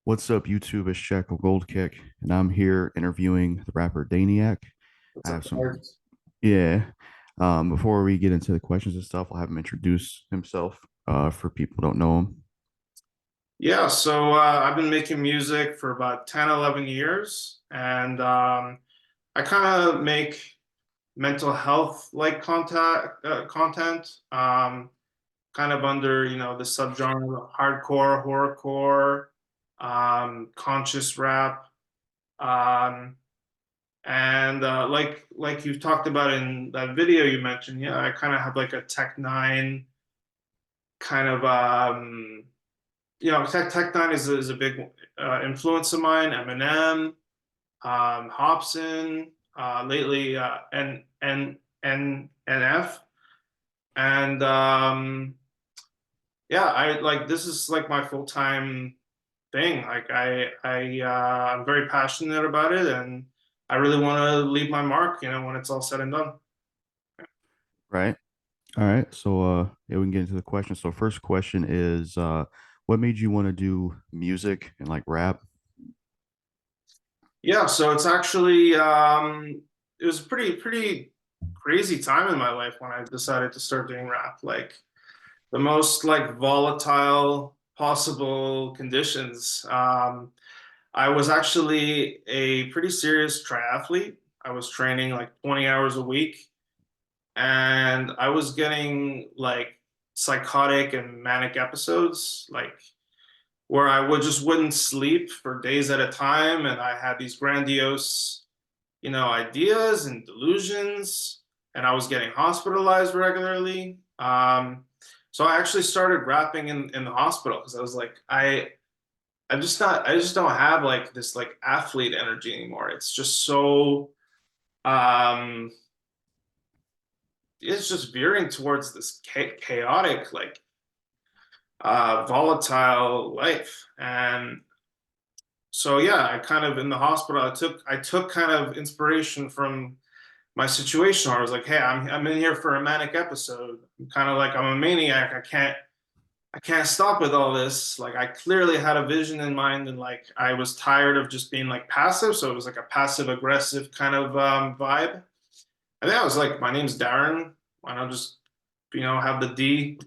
What's up, YouTube? It's JackalGoldKick, and I'm here interviewing the rapper Daniac. What's I up, have some, guys? yeah. Before we get into the questions and stuff, I'll have him introduce himself for people who don't know him. Yeah, so I've been making music for about 10, 11 years, and I kind of make mental health like content, kind of under, the subgenre of hardcore, horrorcore, conscious rap, um, and like you talked about in that video you mentioned, yeah, I kind of have like a Tech Nine kind of Tech Nine is a big influence of mine. Eminem, Hobson, lately, NF, and yeah, I like this is like my full-time thing. Like I'm very passionate about it, and I really want to leave my mark. When it's all said and done. Right. All right. So, yeah, we can get into the questions. So, first question is, what made you want to do music and like rap? Yeah, so it's actually it was a pretty crazy time in my life when I decided to start doing rap. Like the most like volatile possible conditions. I was actually a pretty serious triathlete. I was training like 20 hours a week, and I was getting like psychotic and manic episodes, like where I would just wouldn't sleep for days at a time, and I had these grandiose, ideas and delusions, and I was getting hospitalized regularly. So I actually started rapping in the hospital because I was like, I just don't have like this like athlete energy anymore. It's just so um it's just veering towards this chaotic, like volatile life. And so yeah, I kind of in the hospital, I took kind of inspiration from my situation where I was like, hey, I'm in here for a manic episode. I'm kind of like I'm a maniac. I can't stop with all this. Like I clearly had a vision in mind, and like I was tired of just being like passive. So it was like a passive aggressive kind of vibe. And then I was like, my name's Darren. Why not just have the D,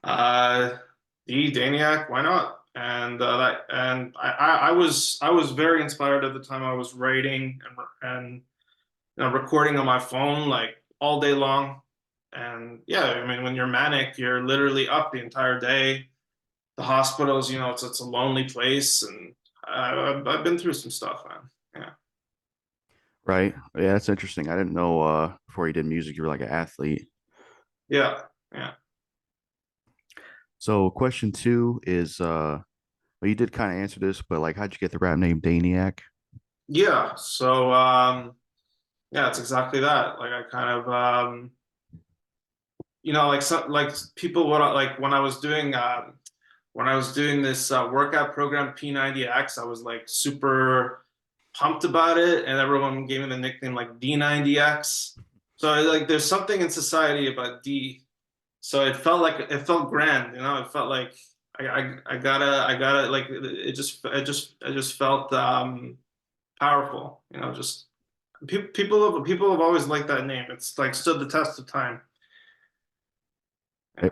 uh, D Daniac? Why not? And I was very inspired at the time. I was writing and recording on my phone like all day long. And yeah, I mean, when you're manic, you're literally up the entire day. The hospitals, it's a lonely place, and I've been through some stuff, man. Yeah, Right. Yeah, that's interesting. I didn't know before you did music, you were like an athlete. yeah, yeah, So, question two is, well, you did kind of answer this, but like, how'd you get the rap name Daniac? yeah. So yeah, it's exactly that. Like I kind of like like people like when I was doing this workout program P90X, I was like super pumped about it, and everyone gave me the nickname like D90X. So like there's something in society about D. So it felt grand, It felt like I gotta like it just felt powerful, Just people have always liked that name. It's like stood the test of time. Yeah.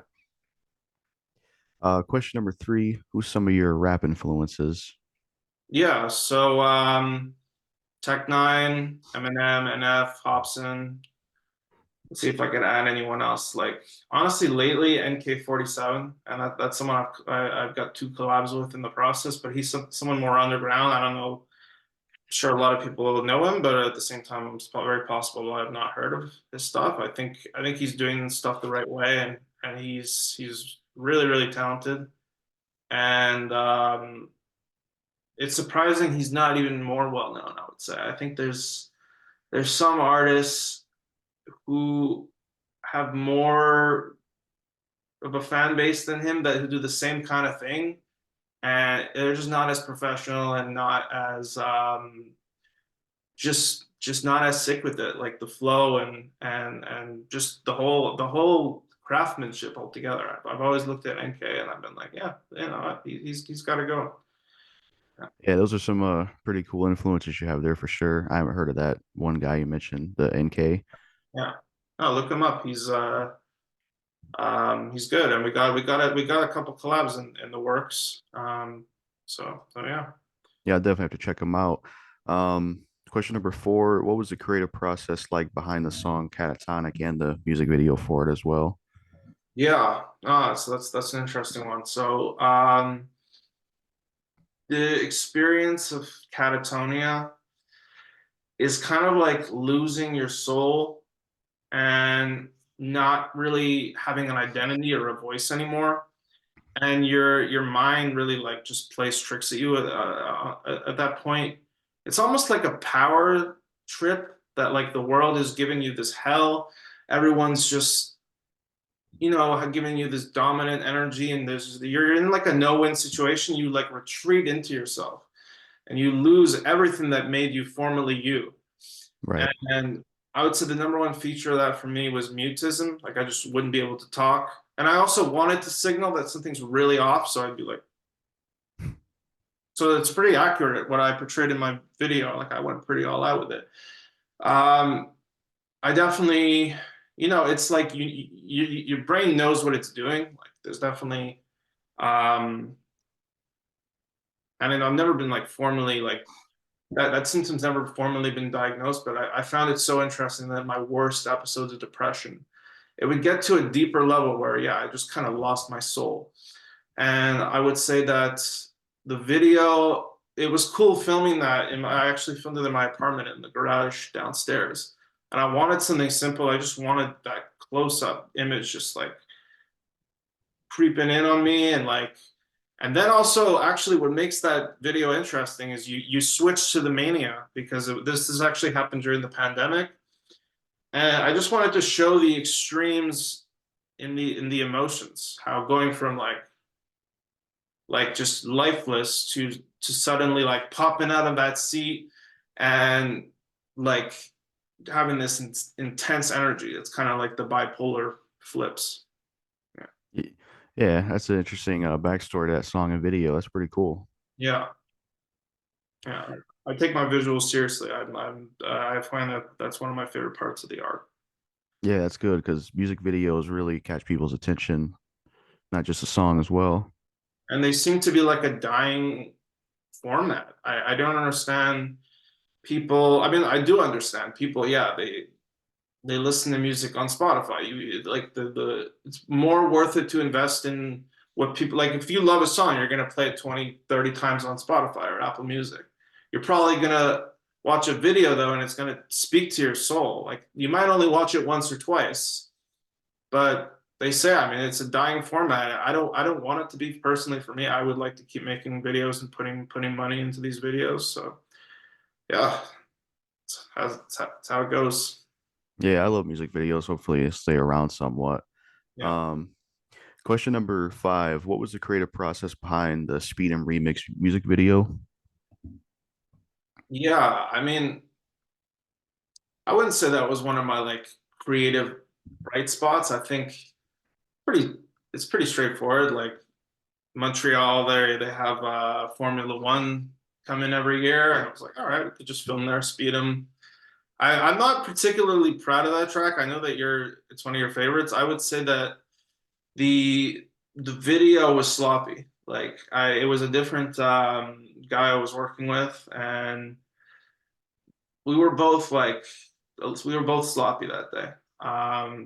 Right. Question number three, who's some of your rap influences? Yeah, so Tech Nine, Eminem, NF, Hobson. Let's see if I can add anyone else. Like honestly, lately NK47, and that's someone I've got two collabs with in the process. But he's someone more underground. I don't know. Sure, a lot of people will know him, but at the same time, it's very possible I have not heard of his stuff. I think he's doing stuff the right way, and he's really talented. And it's surprising he's not even more well known, I would say. I think there's some artists who have more of a fan base than him that who do the same kind of thing, and they're just not as professional and not as just not as sick with it, like the flow and just the whole craftsmanship altogether. I've always looked at NK and I've been like, yeah, he's got to go. Yeah, those are some pretty cool influences you have there for sure. I haven't heard of that one guy you mentioned, the NK. Yeah. Oh, look him up. He's good, and we got a couple collabs in the works. So yeah. Yeah, I definitely have to check him out. Question number four, what was the creative process like behind the song Catatonic and the music video for it as well? Yeah. So that's an interesting one. So the experience of catatonia is kind of like losing your soul and not really having an identity or a voice anymore. And your mind really like just plays tricks at you at that point. It's almost like a power trip that like the world is giving you this hell. Everyone's just giving you this dominant energy, and you're in like a no-win situation. You like retreat into yourself, and you lose everything that made you formerly you. Right. And I would say the number one feature of that for me was mutism. Like I just wouldn't be able to talk. And I also wanted to signal that something's really off. So I'd be like, so it's pretty accurate what I portrayed in my video. Like I went pretty all out with it. Um, I definitely, it's like your brain knows what it's doing. Like there's definitely, um, and then I've never been like formally like that symptom's never formally been diagnosed, but I found it so interesting that my worst episodes of depression, it would get to a deeper level where, yeah, I just kind of lost my soul. And I would say that the video, it was cool filming that. I actually filmed it in my apartment in the garage downstairs. And I wanted something simple. I just wanted that close up image, just like creeping in on me and then also actually what makes that video interesting is you switch to the mania because this has actually happened during the pandemic, and I just wanted to show the extremes in the emotions, how going from like just lifeless to suddenly like popping out of that seat and like having this intense energy. It's kind of like the bipolar flips. Yeah. Y- Yeah, that's an interesting backstory to that song and video. That's pretty cool. Yeah. Yeah, I take my visuals seriously. I find that that's one of my favorite parts of the art. Yeah, that's good because music videos really catch people's attention, not just a song as well. And they seem to be like a dying format. I don't understand people. I mean, I do understand people. Yeah, they listen to music on Spotify. You like it's more worth it to invest in what people like. If you love a song, you're gonna play it 20, 30 times on Spotify or Apple Music. You're probably gonna watch a video though, and it's gonna speak to your soul. Like you might only watch it once or twice, but they say, I mean, it's a dying format. I don't want it to be personally for me. I would like to keep making videos and putting money into these videos. So yeah, it's how it goes. Yeah, I love music videos. Hopefully, they stay around somewhat. Yeah. Um, Question number five, what was the creative process behind the Speed and Remix music video? Yeah, I mean, I wouldn't say that was one of my like creative bright spots. I think pretty it's pretty straightforward. Like Montreal, they have Formula One come in every year, and I was like, all right, we could just film there, speed them. I'm not particularly proud of that track. I know that it's one of your favorites. I would say that the video was sloppy. Like it was a different guy I was working with, and we were both like we were both sloppy that day.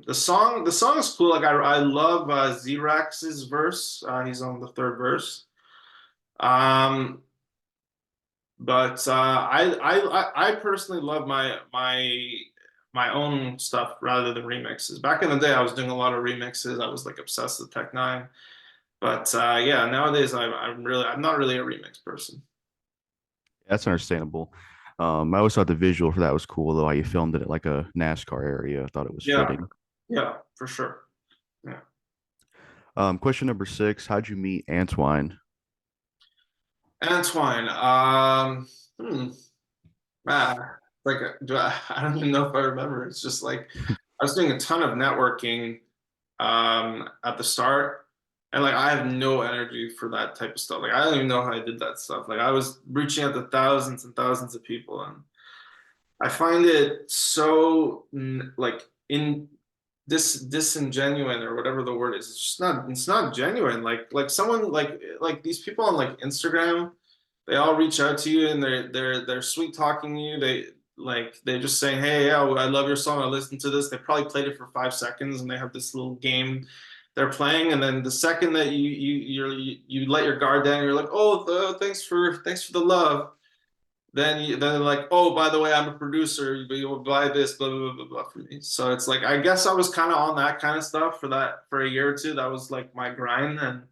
The song is cool. Like I love Zrax's verse. He's on the third verse. Um, but I personally love my own stuff rather than remixes. Back in the day, I was doing a lot of remixes. I was like obsessed with Tech Nine. But yeah, nowadays I'm not really a remix person. That's understandable. I always thought the visual for that was cool, though, how you filmed it at like a NASCAR area. I thought it was Yeah, fitting. yeah, for sure. Yeah. Question number six, how'd you meet Antoine? Antoine, ah, like I don't even know if I remember. It's just like I was doing a ton of networking at the start, And like I have no energy for that type of stuff. Like I don't even know how I did that stuff. Like I was reaching out to thousands and thousands of people, and I find it so like in disingenuine or whatever the word is. It's not genuine. Like someone like these people on like Instagram, they all reach out to you and they're sweet talking you. They're just saying, "Hey, yeah, I love your song. I listened to this." They probably played it for 5 seconds and they have this little game they're playing, and then the second that you let your guard down, you're like, "Oh, thanks for the love." Then they're like, oh, by the way, I'm a producer, but you'll buy this, blah blah blah blah for me. So it's like I guess I was kind of on that kind of stuff for a year or two. That was like my grind, and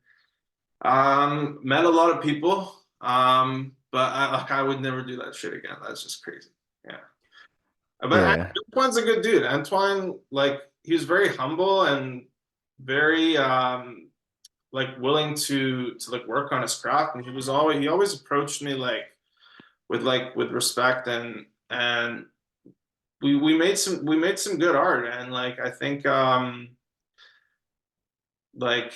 met a lot of people. But I would never do that shit again. That's just crazy. Yeah. But Yeah. Antoine's a good dude. Antoine, like, he was very humble and very like willing to like work on his craft, and he always approached me with respect, and we made some good art, and like I think like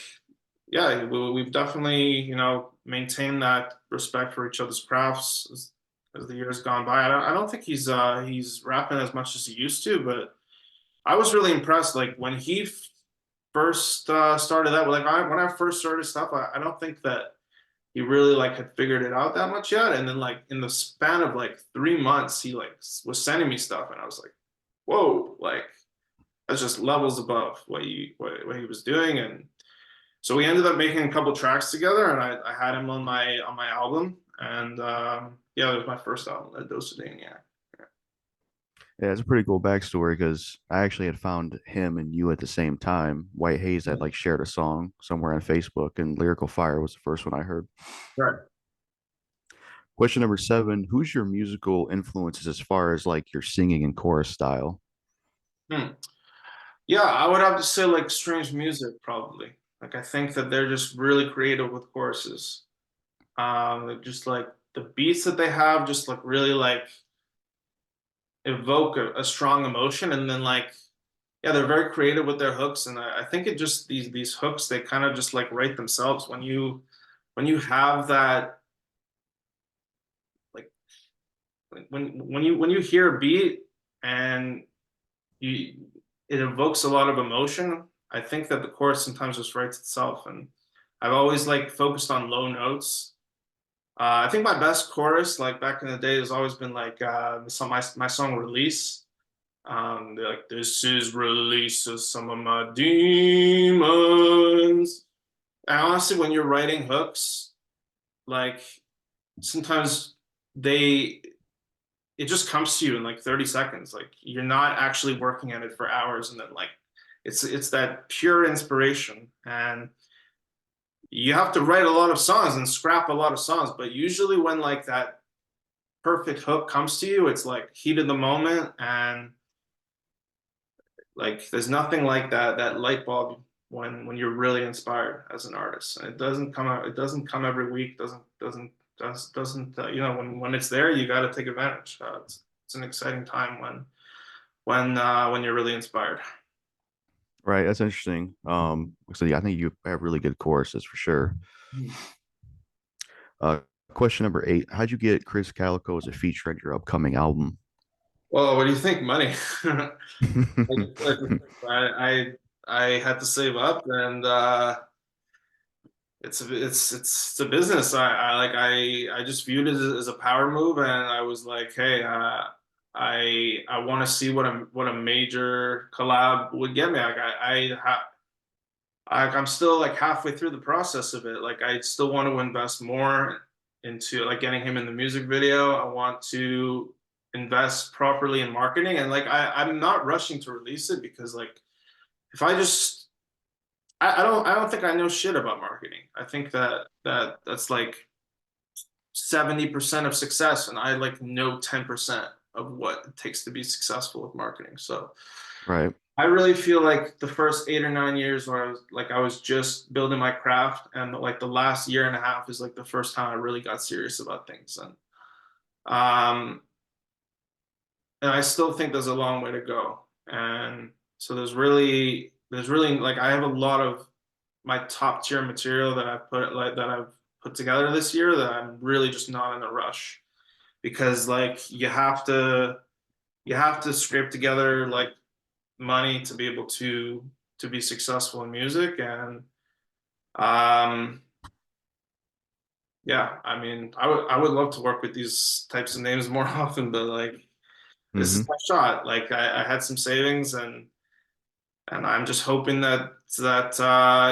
yeah, we've definitely, maintained that respect for each other's crafts as the years gone by. I don't think he's rapping as much as he used to, but I was really impressed. Like when he first started that, when I first started stuff, I don't think that he really like had figured it out that much yet. And then like in the span of like 3 months, he like was sending me stuff, and I was like, whoa, like that's just levels above what he was doing. And so we ended up making a couple tracks together, and I had him on my album, and yeah, it was my first album, that Dose of Daniac. Yeah, it's a pretty cool backstory because I actually had found him and you at the same time. White Haze had like shared a song somewhere on Facebook, and Lyrical Fire was the first one I heard. Right. Question number 7: who's your musical influences as far as like your singing and chorus style? Hmm. Yeah, I would have to say like Strange Music probably. Like I think that they're just really creative with choruses. Just like the beats that they have, just like really like evoke a strong emotion, and then like yeah, they're very creative with their hooks, and I think it just these hooks, they kind of just like write themselves when you have that like when you hear a beat and you it evokes a lot of emotion. I think that the chorus sometimes just writes itself, and I've always like focused on low notes. I think my best chorus, like back in the day, has always been like my song Release. They're like, this is release of some of my demons. And honestly, when you're writing hooks, like sometimes they it just comes to you in like 30 seconds. Like you're not actually working at it for hours, and then like it's that pure inspiration. And you have to write a lot of songs and scrap a lot of songs, but usually when like that perfect hook comes to you, it's like heat of the moment, and like there's nothing like that light bulb when you're really inspired as an artist. And it doesn't come out. It doesn't come every week. Doesn't when it's there, you got to take advantage. It's an exciting time when you're really inspired. Right, that's interesting. So yeah, I think you have really good choruses for sure. Uh, question number 8: how'd you get Chris Calico as a feature on your upcoming album? Well, what do you think? Money. I I had to save up, and it's a business. I just viewed it as a power move, and I was like, hey, I want to see what a major collab would get me. I'm still like halfway through the process of it. Like I still want to invest more into like getting him in the music video. I want to invest properly in marketing, and like I'm not rushing to release it, because like if I just I don't think I know shit about marketing. I think that's like 70% of success, and I like know 10% of what it takes to be successful with marketing. So Right, I really feel like the first 8 or 9 years where I was just building my craft, and like the last year and a half is like the first time I really got serious about things. Um and I still think there's a long way to go. And so there's really like I have a lot of my top tier material that I've put together this year that I'm really just not in a rush because like you have to scrape together like money to be able to be successful in music and um yeah, I mean I would love to work with these types of names more often, but like this is Hmm. my shot. Like I had some savings and I'm just hoping that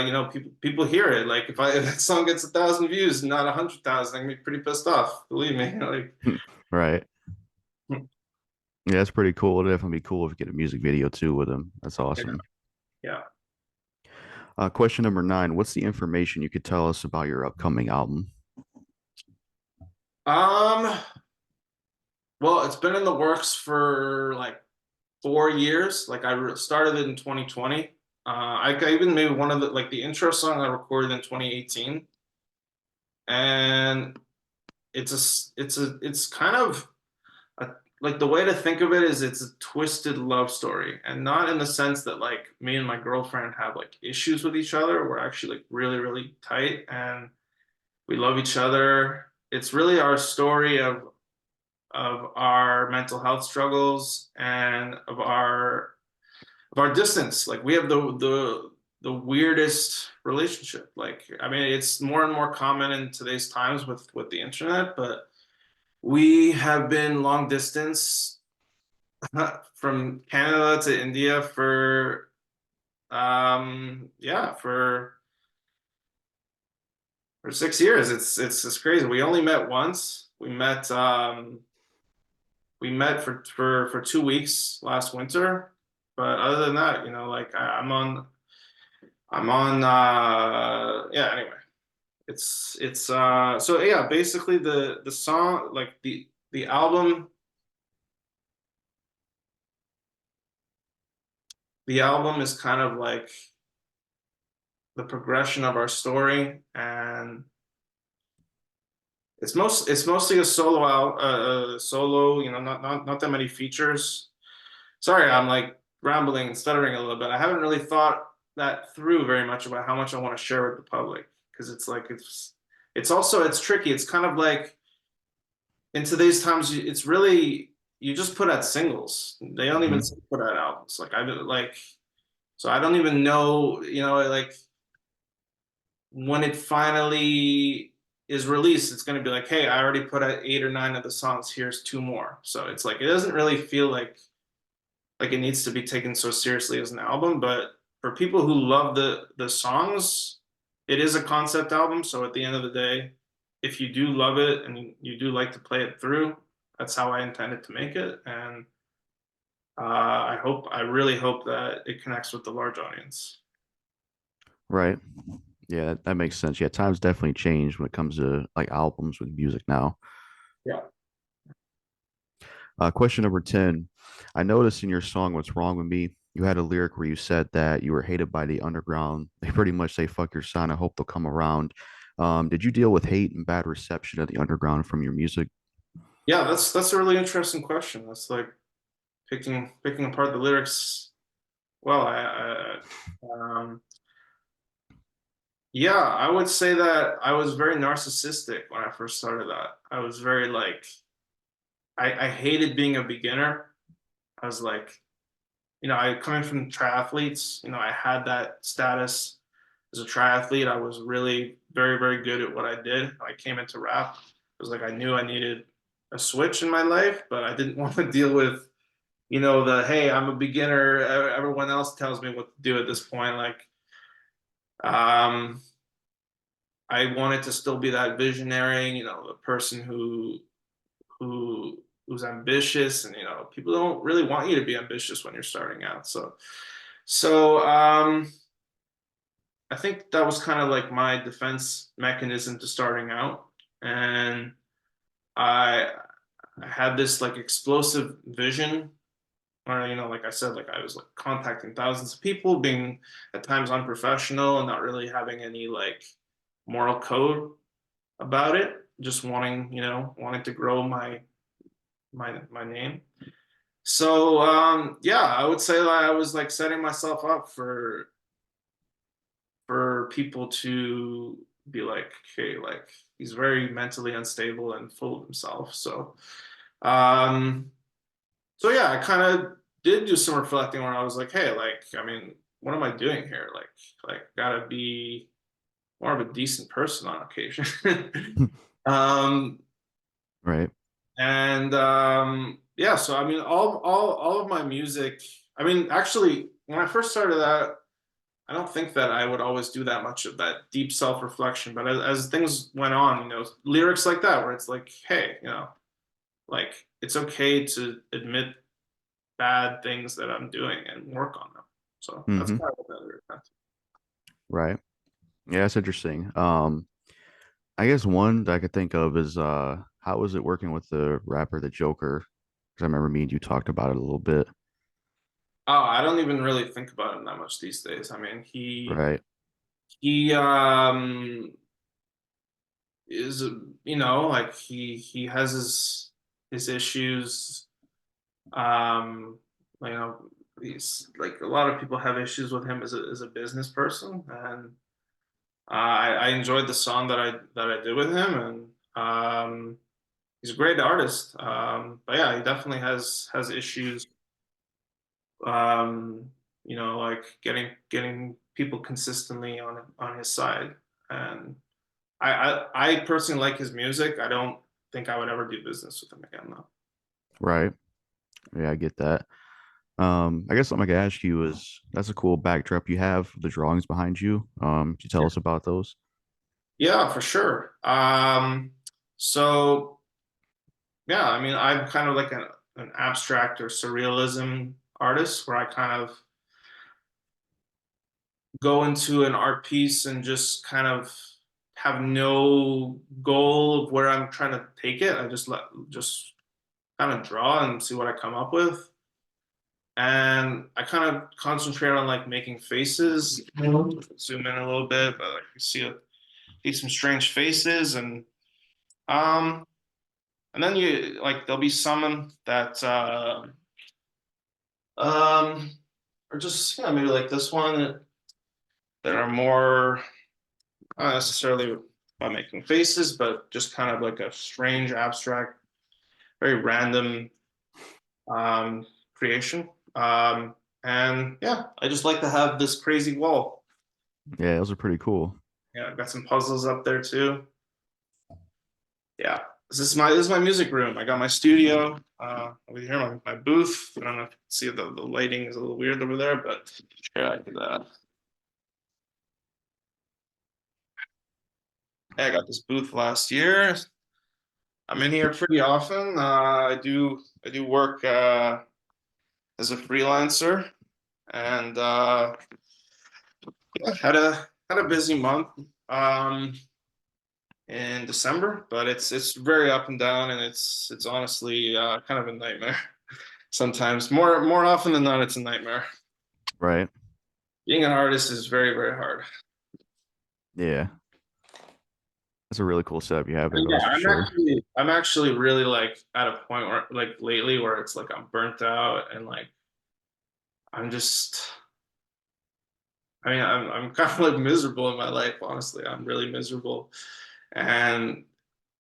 you know people hear it. Like if that song gets 1,000 views, not 100,000, I'm gonna be pretty pissed off. Believe me. Like Right. Yeah, that's pretty cool. It'd definitely be cool if you get a music video too with him. That's yeah, awesome. yeah. Question number 9. What's the information you could tell us about your upcoming album? Um, well, it's been in the works for like 4 years. Like started it in 2020. I even made one of the like the intro song I recorded in 2018, and it's kind of a, like the way to think of it is it's a twisted love story, and not in the sense that like me and my girlfriend have like issues with each other. We're actually like really really tight, and we love each other. It's really our story of our mental health struggles and of our distance. Like we have the weirdest relationship. Like I mean, it's more and more common in today's times with the internet, but we have been long distance from Canada to India for yeah for 6 years. It's crazy. We only met once. We met for 2 weeks last winter, but other than that, you know, like I'm on yeah, anyway. It's so yeah, basically the song like the album is kind of like the progression of our story and it's mostly a solo, you know, not that many features. Sorry, I'm like rambling and stuttering a little bit. I haven't really thought that through very much about how much I want to share with the public because it's like it's also it's tricky. It's kind of like in today's times, it's really you just put out singles. They don't even Hmm. put out albums. Like I like so I don't even know, you know, like when it finally is released, it's going to be like, hey, I already put out 8 or 9 of the songs. Here's 2 more. So it's like it doesn't really feel like it needs to be taken so seriously as an album, but for people who love the songs, it is a concept album. So at the end of the day, if you do love it and you do like to play it through, that's how I intended to make it. And I really hope that it connects with the large audience. Right. Yeah, that makes sense. Yeah, times definitely changed when it comes to like albums with music now. Yeah. Question number 10. I noticed in your song What's Wrong with Me, you had a lyric where you said that you were hated by the underground. They pretty much say fuck your son. I hope they'll come around. Did you deal with hate and bad reception of the underground from your music? Yeah, that's a really interesting question. That's like picking apart the lyrics. Well, yeah, I would say that I was very narcissistic when I first started that. I was very like I hated being a beginner. I was like, you know, I coming from triathletes, you know, I had that status as a triathlete. I was really very, very good at what I did. I came into rap. It was like I knew I needed a switch in my life, but I didn't want to deal with, you know, the hey, I'm a beginner. Everyone else tells me what to do at this point. Like, um, I wanted to still be that visionary, you know, the person who's ambitious, and you know, people don't really want you to be ambitious when you're starting out. So I think that was kind of like my defense mechanism to starting out, and I I had this like explosive vision. Or, you know, like I said, like I was like contacting thousands of people, being at times unprofessional and not really having any like moral code about it, just wanting, you know, wanting to grow my name. So yeah, I would say that I was like setting myself up for for people to be like, okay, like he's very mentally unstable and full of himself. Um, so yeah, I kind of did do some reflecting where I was like, hey, like, I mean, what am I doing here? Like, gotta be more of a decent person on occasion. um, Right. and yeah, so I mean, all of my music. I mean, actually, when I first started that, I don't think that I would always do that much of that deep self-reflection. But as things went on, lyrics like that, where it's like, hey, like it's okay to admit bad things that I'm doing and work on them. So that's Hmm. kind of what that lyric meant. Right. Yeah, that's interesting. I guess one that I could think of is how was it working with the rapper the Joker? Because I remember me and you talked about it a little bit. Oh, I don't even really think about him that much these days. I mean, Right. he is, like he has his issues. Um, you know, he's like a lot of people have issues with him as a business person, and I enjoyed the song that I did with him, and he's a great artist. But yeah, he definitely has issues. Um, like getting people consistently on his side, and I personally like his music. I don't think I would ever do business with him again, though. Right. Yeah, I get that. I guess something I could ask you is that's a cool backdrop you have, the drawings behind you. Could you tell us about those? Yeah, for sure. So yeah, I mean, I'm kind of like an abstract or surrealism artist where I kind of go into an art piece and just kind of have no goal of where I'm trying to take it. I just kind of draw and see what I come up with. And I kind of concentrate on like making faces. Zoom in a little bit, but like you see some strange faces, um and then you like there'll be some that um are just maybe like this one that are more not necessarily about making faces, but just kind of like a strange, abstract, very random creation. And yeah, I just like to have this crazy wall. Yeah, those are pretty cool. Yeah, I've got some puzzles up there too. Yeah, this is my music room. I got my studio over here, my booth. I don't know if you can see the lighting is a little weird over there, but yeah, I got this booth last year. I'm in here pretty often. I do work as a freelancer, and yeah, had a busy month in December, but it's very up and down, and it's honestly kind of a nightmare sometimes. More often than not, it's a nightmare. Right. Being an artist is very very hard. Yeah. That's a really cool setup you have there, And though, yeah, that's for sure. I'm actually really like at a point where like lately where it's like I'm burnt out and like I'm just I mean, I'm kind of like miserable in my life, honestly. I'm really miserable. And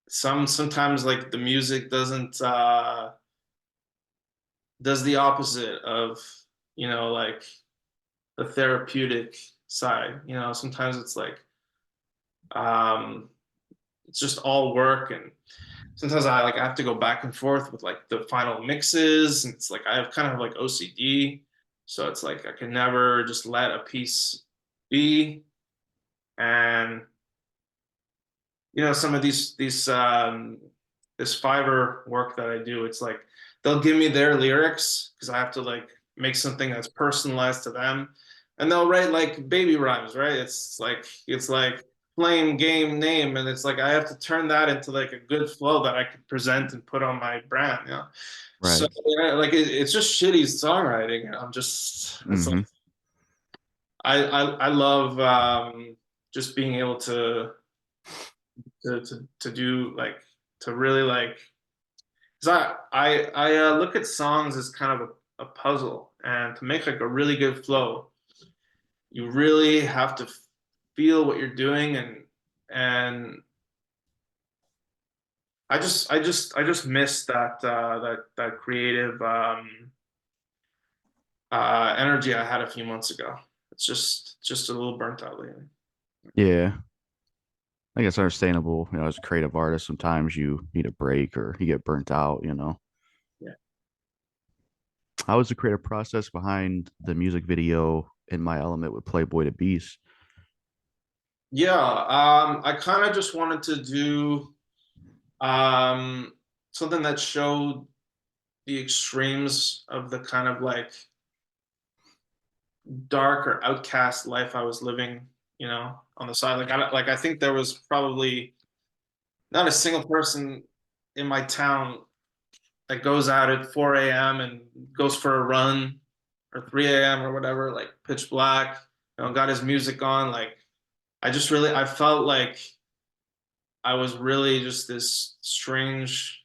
sometimes like the music doesn't does the opposite of, like the therapeutic side. Sometimes it's like um it's just all work, and sometimes I have to go back and forth with like the final mixes, and it's like I have kind of like OCD. So it's like I can never just let a piece be. And some of these this Fiverr work that I do, it's like they'll give me their lyrics because I have to like make something that's personalized to them, and they'll write like baby rhymes, right? It's like plain game name, and it's like I have to turn that into like a good flow that I could present and put on my brand. So Right. like it's just shitty songwriting. I'm just it's like Hmm. I love just being able to do like to really like because I look at songs as kind of a puzzle, and to make like a really good flow you really have to feel what you're doing, and I just miss that creative energy I had a few months ago. It's just a little burnt out lately. Yeah. I think it's understandable. As a creative artist, sometimes you need a break or you get burnt out. Yeah. How was the creative process behind the music video In My Element with Playboy the Beast? Yeah, I kind of just wanted to do um, something that showed the extremes of the kind of like dark or outcast life I was living, on the side. I think there was probably not a single person in my town that goes out at 4 a.m. and goes for a run, or 3 a.m. or whatever, like pitch black, got his music on. Like I felt like I was really just this strange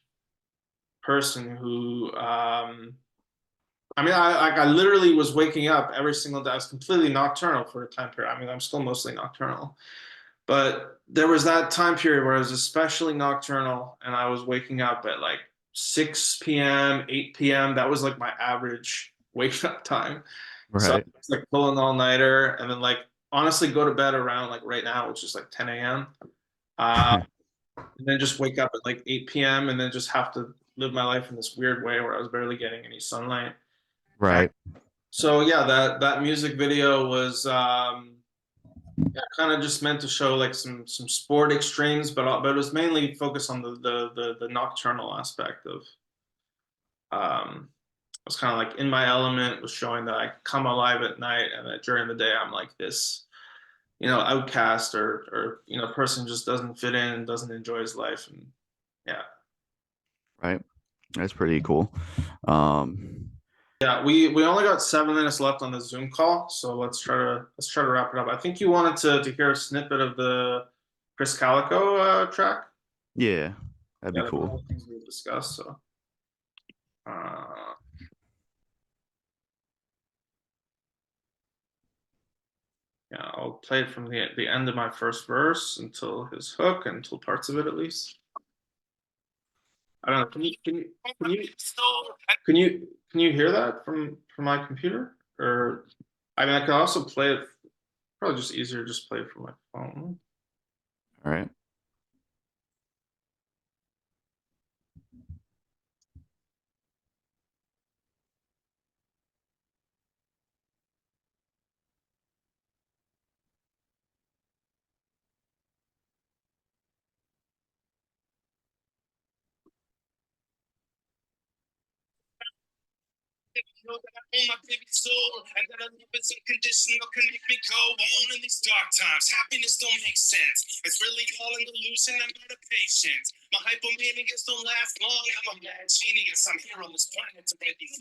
person who, I literally was waking up every single day. I was completely nocturnal for a time period. I mean, I'm still mostly nocturnal, but there was that time period where I was especially nocturnal, and I was waking up at like 6 p.m., 8 p.m. That was like my average wake up time. So I Right. was like pulling all nighter, and then like honestly go to bed around like right now, which is like 10 a.m. Uh, and then just wake up at like 8 p.m. and then just have to live my life in this weird way where I was barely getting any sunlight. And Right. so yeah, that music video was yeah, kind of just meant to show like some sport extremes, but it was mainly focused on the nocturnal aspect of I was kind of like in my element, was showing that I come alive at night, and that during the day I'm like this, outcast, or person just doesn't fit in, doesn't enjoy his life, and yeah. Right. That's pretty cool. Um, Yeah, we only got 7 minutes left on the Zoom call, so let's try to wrap it up. I think you wanted to hear a snippet of the Chris Calico track. yeah, that'd be Yeah, that's cool. all the things we discussed. So uh, yeah, I'll play it from the end of my first verse until his hook, until parts of it at least. I don't know. Can you hear that from my computer? Or I mean, I could also play it. Probably just easier to just play it from my phone. All right. Know that I own my baby soul, and that I love is unconditional, can make me go on in these dark times. Happiness don't make sense. It's really all an illusion. I'm out of patience. My hypomanias don't last long. I'm a mad genius. I'm here on this planet to write these.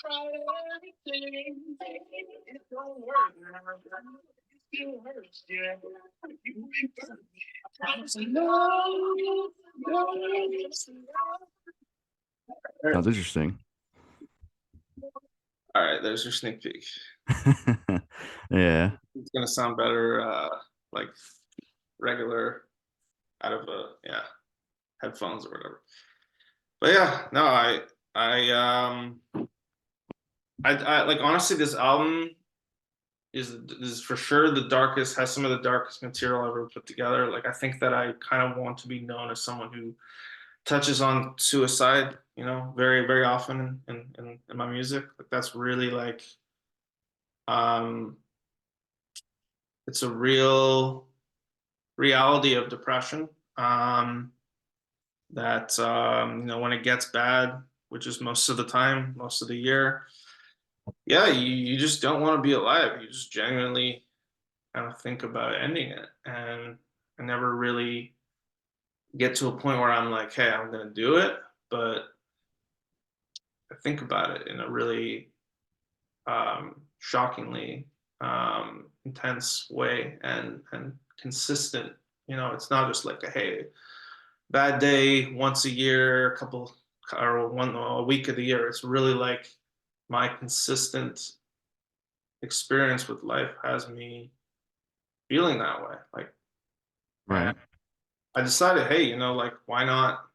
Try everything. It don't work. It still hurts, yeah. You promise no, no. Sounds interesting. All right, there's your sneak peek. Yeah. It's gonna sound better, like regular out of yeah, headphones or whatever. But yeah, no, I I like honestly, this album is for sure the darkest, has some of the darkest material I've ever put together. Like I think that I kind of want to be known as someone who touches on suicide, very, very often in my music. Like that's really like um it's a real reality of depression. That when it gets bad, which is most of the time, most of the year, yeah, you just don't want to be alive. You just genuinely kind of think about ending it, and I never really get to a point where I'm like, hey, I'm gonna do it, but I think about it in a really shockingly intense way, and consistent. It's not just like a hey, bad day once a year, a couple or one a week of the year. It's really like my consistent experience with life has me feeling that way. Like, and Right. I decided, hey, like, why not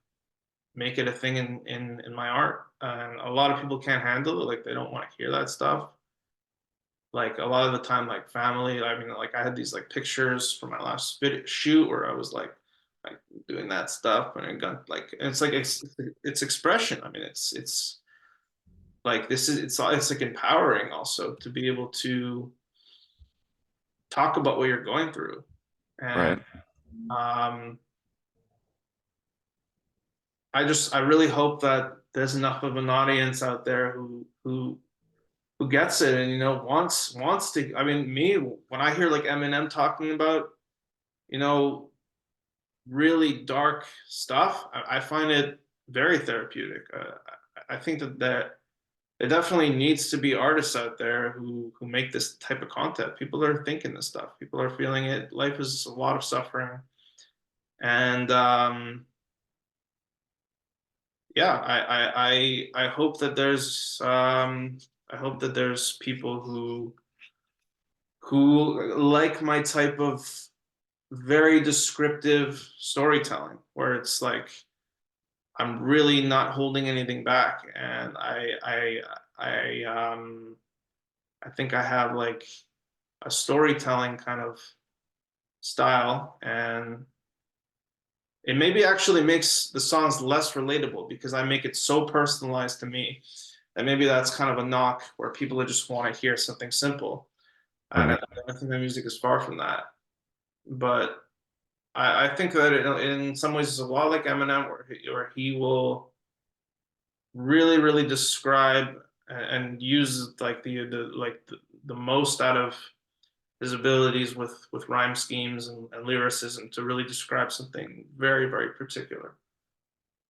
make it a thing in my art? And a lot of people can't handle it. Like, they don't want to hear that stuff. Like a lot of the time, like family. I mean, like I had these like pictures from my last video shoot where I was like doing that stuff, and it got like it's expression. I mean, it's like it's like empowering also to be able to talk about what you're going through. And Right. um I really hope that there's enough of an audience out there who gets it, and wants to. I mean, me, when I hear like Eminem talking about, you know really dark stuff, I find it very therapeutic. I think that there definitely needs to be artists out there who make this type of content. People are thinking this stuff. People are feeling it. Life is a lot of suffering, and yeah, I hope that there's people who like my type of very descriptive storytelling, where it's like I'm really not holding anything back, and I think I have like a storytelling kind of style, and it maybe actually makes the songs less relatable because I make it so personalized to me that maybe that's kind of a knock where people just want to hear something simple. And Right. I think the music is far from that. But I think that in some ways it's a lot like Eminem, where he will really, really describe and use like the most out of his abilities with rhyme schemes and lyricism to really describe something very, very particular.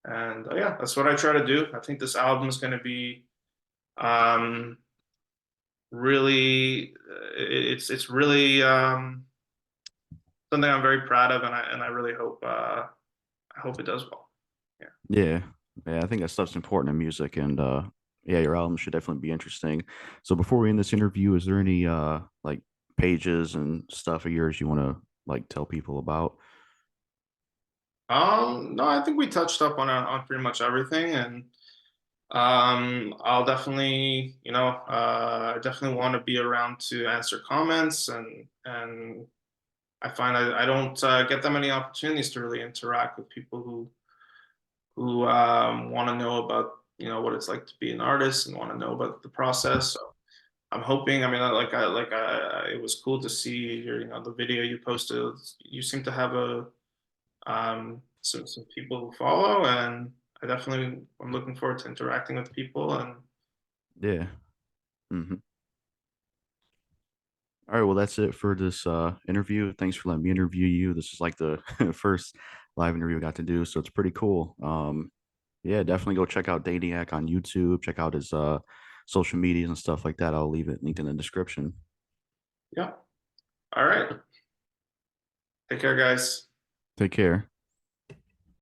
And yeah, that's what I try to do. I think this album is going to be um, really, it's really something I'm very proud of, and I really hope I hope it does well. Yeah. Yeah. Yeah, I think that stuff's important in music, and yeah, your album should definitely be interesting. So before we end this interview, is there any like pages and stuff of yours you want to like tell people about? No, I think we touched up on pretty much everything, and I'll definitely, I definitely want to be around to answer comments, and I find I don't get that many opportunities to really interact with people who want to know about what it's like to be an artist and want to know about the process. So I'm hoping. I mean, it was cool to see the video you posted. You seem to have some people who follow, and I'm looking forward to interacting with people. And Yeah. Hmm. All right, well, that's it for this interview. Thanks for letting me interview you. This is like the first live interview I got to do, so it's pretty cool. Yeah, definitely go check out Daniac on YouTube. Check out his social medias and stuff like that. I'll leave it linked in the description. yeah, all right, take care, guys. Take care.